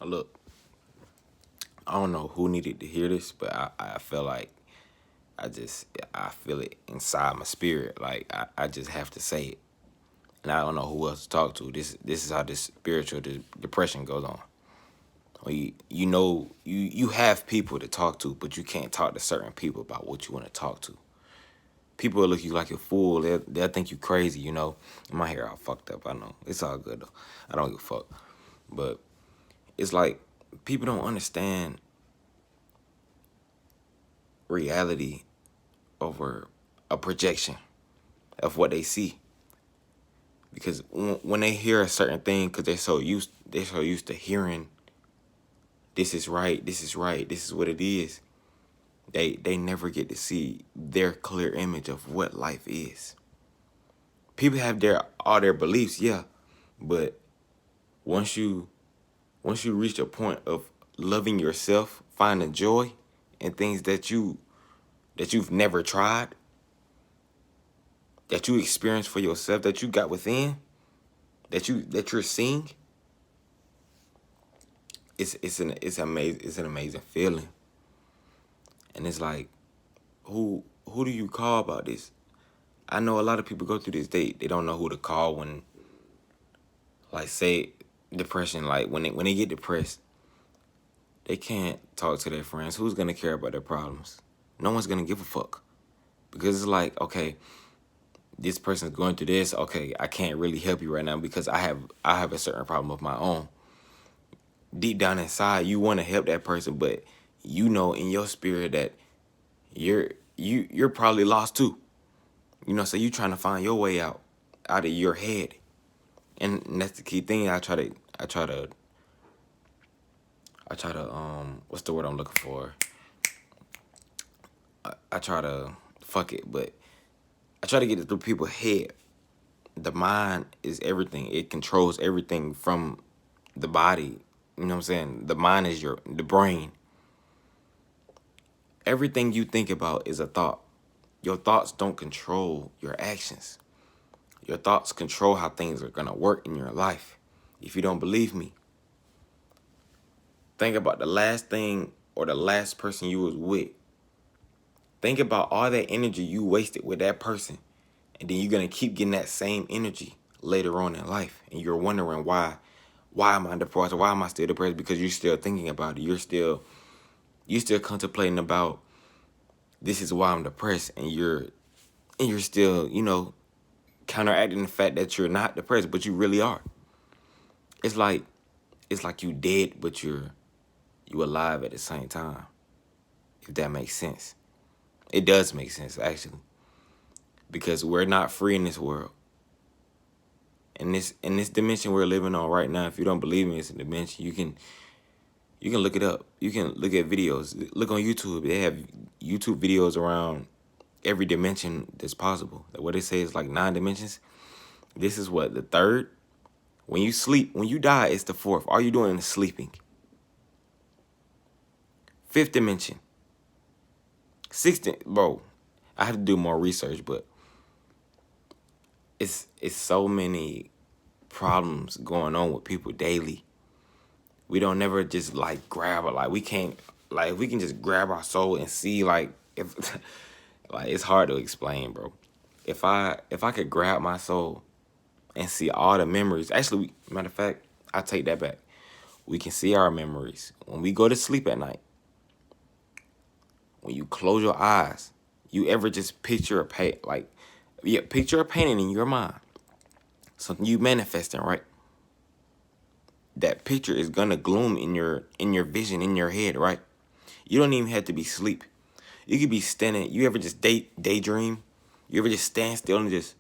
Look, I don't know who needed to hear this, but I feel like I feel it inside my spirit. Like I just have to say it. And I don't know who else to talk to. This is how this spiritual depression goes on. Or you have people to talk to, but you can't talk to certain people about what you want to talk to. People will look at you like a fool. They'll think you crazy, you know. My hair all fucked up, I know. It's all good though. I don't give a fuck. But it's like people don't understand reality over a projection of what they see. Because when they hear a certain thing, because they're so used to hearing this is right, this is right, this is what it is. They never get to see their clear image of what life is. People have all their beliefs, yeah, but once you once you reach a point of loving yourself, finding joy in things that you've never tried, that you experienced for yourself, that you got within, that you're seeing, it's an amazing feeling. And it's like, who do you call about this? I know a lot of people go through this. They don't know who to call when, like, say depression. Like when they get depressed, they can't talk to their friends. Who's gonna care about their problems? No one's gonna give a fuck, because it's like, okay, this person's going through this. Okay, I can't really help you right now because I have a certain problem of my own. Deep down inside, you want to help that person, but you know in your spirit that you're probably lost too. So you trying to find your way out of your head. And that's the key thing. I try to what's the word I'm looking for? I try to fuck it, but I try to get it through people's head. The mind is everything. It controls everything from the body. You know what I'm saying? The mind is the brain. Everything you think about is a thought. Your thoughts don't control your actions. Your thoughts control how things are gonna work in your life. If you don't believe me, think about the last thing or the last person you was with. Think about all that energy you wasted with that person. And then you're gonna keep getting that same energy later on in life. And you're wondering why am I depressed? Why am I still depressed? Because you're still thinking about it. You're still contemplating about this is why I'm depressed, and you're still, counteracting the fact that you're not depressed, but you really are. It's like you dead, but you alive at the same time. If that makes sense. It does make sense, actually. Because we're not free in this world. In this dimension we're living on right now, if you don't believe me, it's a dimension. You can look it up. You can look at videos. Look on YouTube. They have YouTube videos around every dimension that's possible. What they say is like 9 dimensions. This is what, the third? When you sleep, when you die, it's the fourth. All you doing is sleeping. Fifth dimension. Sixth, bro. I have to do more research, but it's so many problems going on with people daily. We don't never just like grab it. Like we can't, like we can just grab our soul and see, like, if like it's hard to explain, bro. If I could grab my soul and see all the memories. Actually, matter of fact, I take that back. We can see our memories when we go to sleep at night. When you close your eyes, you ever just picture picture a painting in your mind, something you manifesting, right? That picture is gonna gloom in your vision, in your head, right? You don't even have to be asleep. You could be standing. You ever just daydream? You ever just stand still and just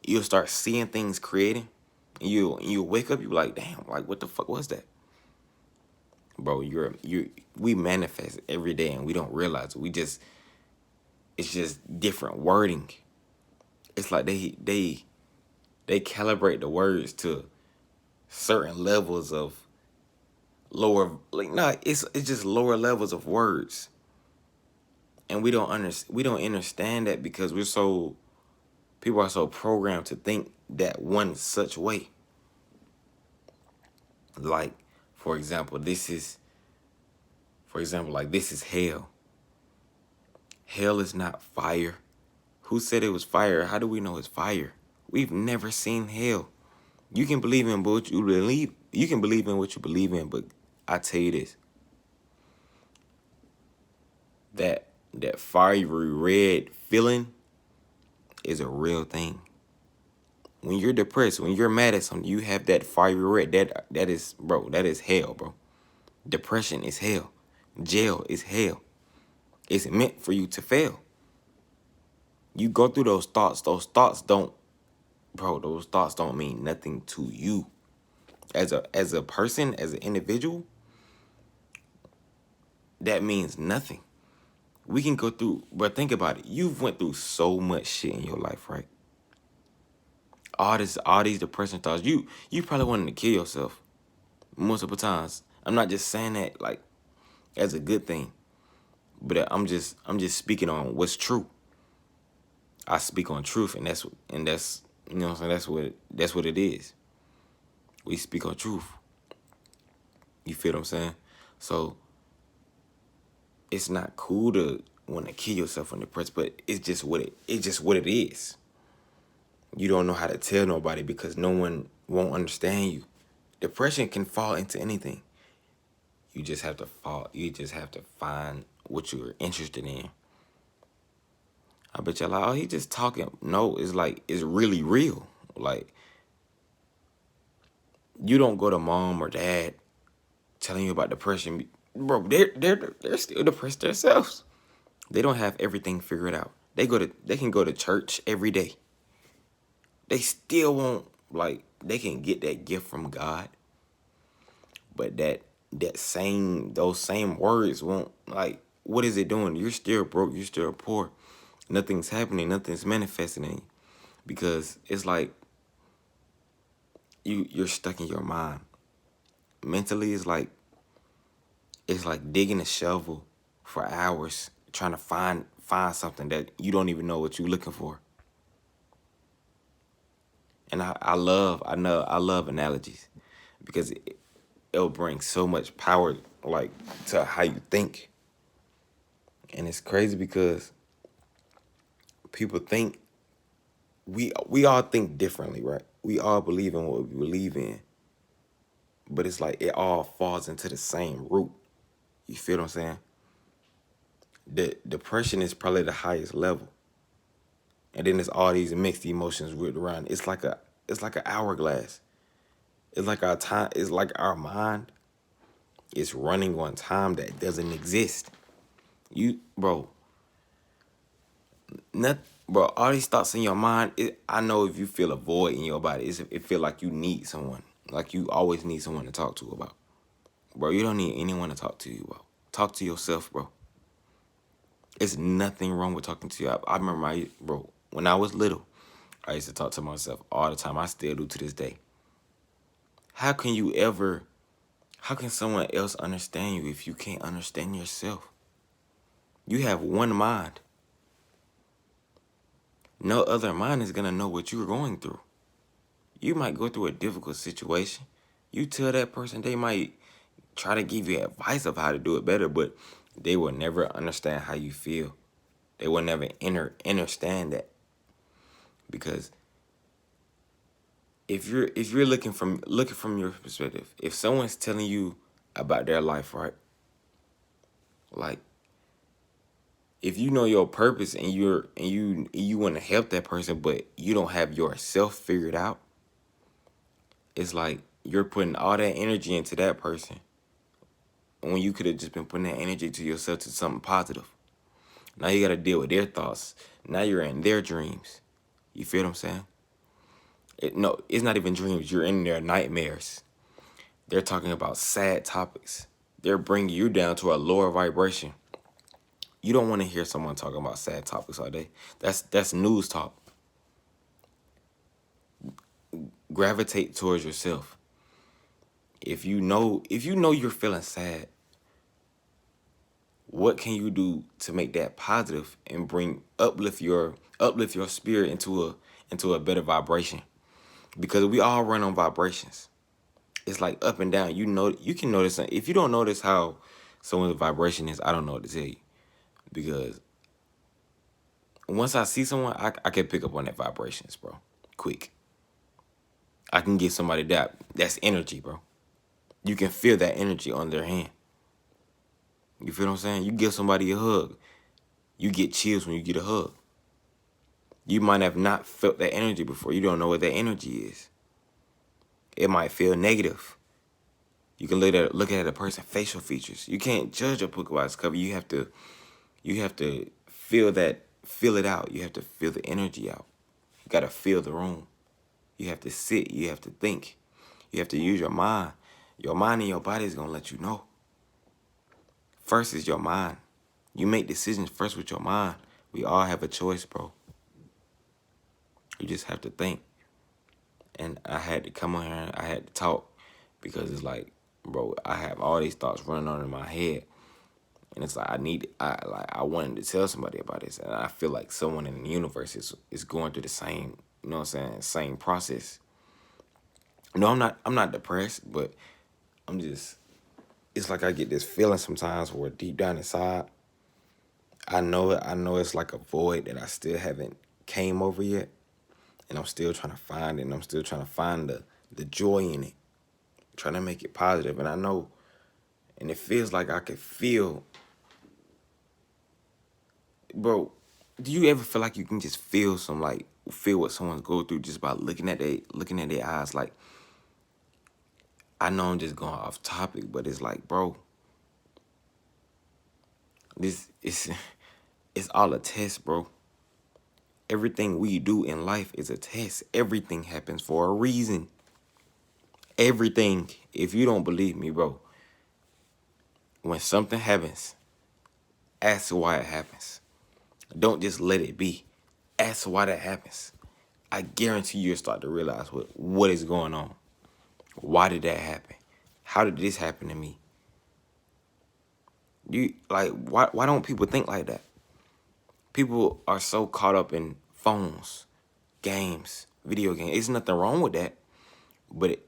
you'll start seeing things creating, and you wake up, you be like, damn, like what the fuck was that, bro? We manifest every day and we don't realize it. It's just different wording. It's like they calibrate the words to certain levels of lower, like, nah, it's just lower levels of words, and we don't understand that because people are so programmed to think that one such way. Like, For example, like this is hell. Hell is not fire. Who said it was fire? How do we know it's fire? We've never seen hell. You can believe in what you believe. You can believe in what you believe in, but I tell you this: that fiery red feeling is a real thing. When you're depressed, when you're mad at something, you have that fiery red. That is, bro. That is hell, bro. Depression is hell. Jail is hell. It's meant for you to fail. You go through those thoughts. Those thoughts don't, bro. Those thoughts don't mean nothing to you. As a person, as an individual, that means nothing. We can go through, but think about it. You've went through so much shit in your life, right? All these depression thoughts. You probably wanted to kill yourself multiple times. I'm not just saying that like as a good thing, but I'm just speaking on what's true. I speak on truth, and that's you know what I'm saying. That's what it is. We speak on truth. You feel what I'm saying? So it's not cool to want to kill yourself when depressed, but it's just what it is. You don't know how to tell nobody because no one won't understand you. Depression can fall into anything. You just have to find what you're interested in. I bet y'all like, oh, he just talking. No, it's like, it's really real. Like, you don't go to mom or dad telling you about depression. Bro, they're still depressed themselves. They don't have everything figured out. They can go to church every day. They still won't, like, they can get that gift from God. But those same words won't, like, what is it doing? You're still broke, you're still poor. Nothing's happening, nothing's manifesting in you. Because it's like you're stuck in your mind. Mentally, it's like digging a shovel for hours trying to find something that you don't even know what you're looking for. And I love analogies because it'll bring so much power, like, to how you think. And it's crazy because people think we all think differently, right? We all believe in what we believe in, but it's like it all falls into the same root. You feel what I'm saying? The depression is probably the highest level, and then there's all these mixed emotions with around. It's like an hourglass. It's like our time. It's like our mind is running on time that doesn't exist. Bro, all these thoughts in your mind. I know if you feel a void in your body, it feel like you need someone. Like you always need someone to talk to about. Bro, you don't need anyone to talk to you about. Talk to yourself, bro. It's nothing wrong with talking to you. I remember, bro, when I was little, I used to talk to myself all the time. I still do to this day. How can someone else understand you if you can't understand yourself? You have one mind. No other mind is going to know what you're going through. You might go through a difficult situation. You tell that person, they might try to give you advice of how to do it better, but they will never understand how you feel. They will never understand that. Because if you're looking from your perspective, if someone's telling you about their life, right? Like, if you know your purpose and you want to help that person, but you don't have yourself figured out, it's like you're putting all that energy into that person when you could have just been putting that energy to yourself, to something positive. Now you got to deal with their thoughts. Now you're in their dreams. You feel what I'm saying? No, it's not even dreams. You're in their nightmares. They're talking about sad topics. They're bringing you down to a lower vibration. You don't want to hear someone talking about sad topics all day. That's news talk. Gravitate towards yourself. If you know you're feeling sad, what can you do to make that positive and uplift your spirit into a better vibration? Because we all run on vibrations. It's like up and down. You can notice if you don't notice how someone's vibration is, I don't know what to tell you. Because once I see someone, I can pick up on that vibrations, bro. Quick. I can give somebody that's energy, bro. You can feel that energy on their hand. You feel what I'm saying? You give somebody a hug, you get chills when you get a hug. You might have not felt that energy before. You don't know what that energy is. It might feel negative. You can look at a person's facial features. You can't judge a book by its cover. You have to feel it out. You have to feel the energy out. You gotta feel the room. You have to sit. You have to think. You have to use your mind. Your mind and your body is gonna let you know. First is your mind. You make decisions first with your mind. We all have a choice, bro. You just have to think. And I had to come on here and I had to talk because it's like, bro, I have all these thoughts running on in my head. And it's like I wanted to tell somebody about this. And I feel like someone in the universe is going through the same, you know what I'm saying, same process. No, I'm not depressed, but I'm just, it's like I get this feeling sometimes where deep down inside, I know it's like a void that I still haven't came over yet. And I'm still trying to find it, and I'm still trying to find the joy in it. Trying to make it positive. And I know, and it feels like I can feel, bro, do you ever feel like you can just feel feel what someone's going through just by looking at their eyes? Like, I know I'm just going off topic, but it's like, bro, this is it's all a test, bro. Everything we do in life is a test. Everything happens for a reason. Everything. If you don't believe me, bro, when something happens, ask why it happens. Don't just let it be. Ask why that happens. I guarantee you'll start to realize what is going on. Why did that happen? How did this happen to me? Why don't people think like that? People are so caught up in phones, games, video games. There's nothing wrong with that, but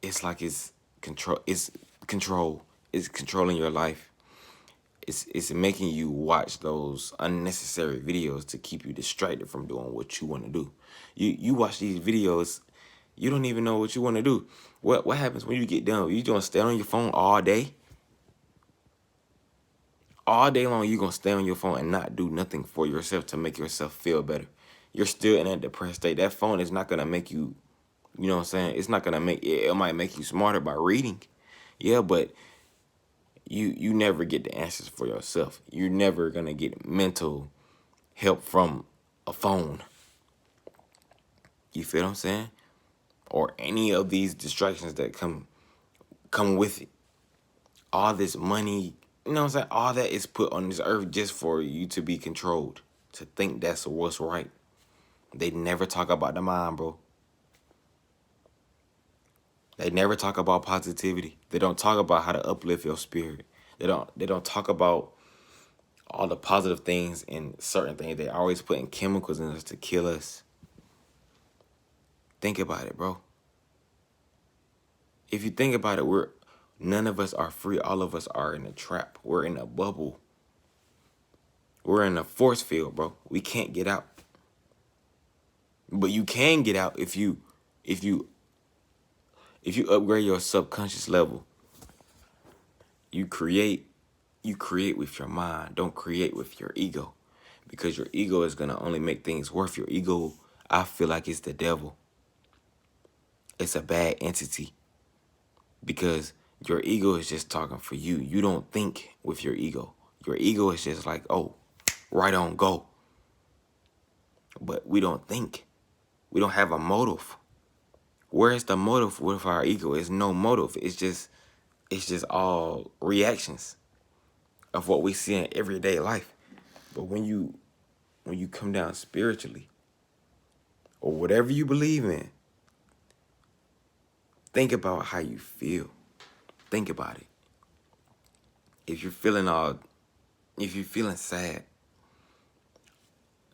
it's like it's control. It's control. It's controlling your life. It's making you watch those unnecessary videos to keep you distracted from doing what you want to do. You watch these videos, you don't even know what you want to do. What happens when you get done? You gonna stay on your phone all day? All day long, you gonna stay on your phone and not do nothing for yourself to make yourself feel better. You're still in that depressed state. That phone is not gonna make you, you know what I'm saying? It's not gonna make it might make you smarter by reading. Yeah, but you never get the answers for yourself. You're never gonna get mental help from a phone. You feel what I'm saying? Or any of these distractions that come with it. All this money, you know what I'm saying? All that is put on this earth just for you to be controlled, to think that's what's right. They never talk about the mind, bro. They never talk about positivity. They don't talk about how to uplift your spirit. They don't talk about all the positive things and certain things. They always putting chemicals in us to kill us. Think about it, bro. If you think about it, none of us are free. All of us are in a trap. We're in a bubble. We're in a force field, bro. We can't get out. But you can get out if you upgrade your subconscious level. You create with your mind. Don't create with your ego. Because your ego is gonna only make things worse. Your ego, I feel like it's the devil. It's a bad entity. Because your ego is just talking for you. You don't think with your ego. Your ego is just like, oh, right on, go. But we don't think. We don't have a motive. Where's the motive with our ego? It's no motive. It's just all reactions of what we see in everyday life. But when you come down spiritually, or whatever you believe in, think about how you feel. Think about it. If you're feeling sad,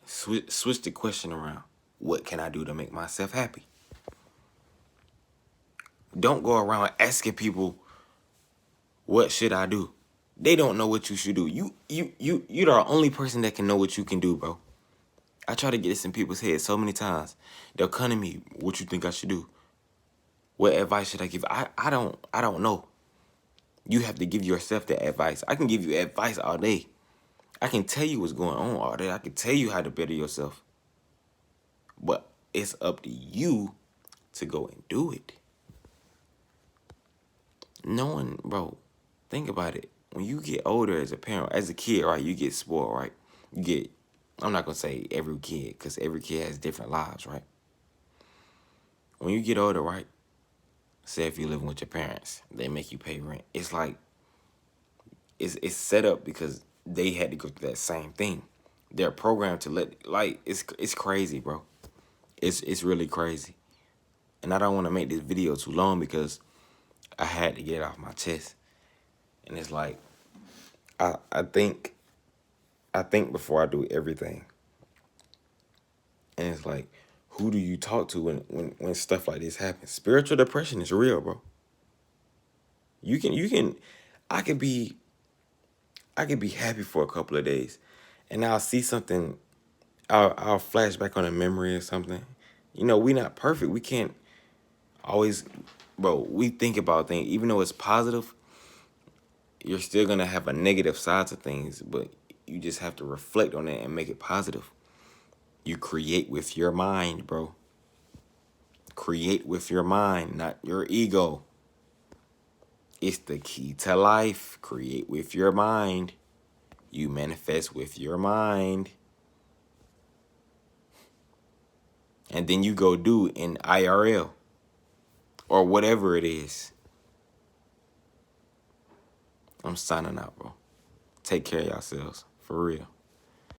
switch the question around. What can I do to make myself happy? Don't go around asking people, what should I do? They don't know what you should do. You're the only person that can know what you can do, bro. I try to get this in people's heads so many times. They'll come to me, what you think I should do? What advice should I give? I don't know. You have to give yourself that advice. I can give you advice all day. I can tell you what's going on all day. I can tell you how to better yourself. But it's up to you to go and do it. No one, bro, think about it. When you get older as a parent, as a kid, right, you get spoiled, right? You get, I'm not going to say every kid, because every kid has different lives, right? When you get older, right, say if you're living with your parents, they make you pay rent. It's like, it's set up because they had to go through that same thing. They're programmed to it's crazy, bro. It's really crazy. And I don't want to make this video too long because I had to get it off my chest. And it's like, I think before I do everything. And it's like, who do you talk to when stuff like this happens? Spiritual depression is real, bro. I could be happy for a couple of days, and I'll see something, I'll flash back on a memory or something. You know, we not perfect. We can't always, bro, we think about things, even though it's positive, you're still gonna have a negative side to things, but you just have to reflect on it and make it positive. You create with your mind, bro. Create with your mind, not your ego. It's the key to life. Create with your mind. You manifest with your mind. And then you go do in IRL or whatever it is. I'm signing out, bro. Take care of yourselves. For real.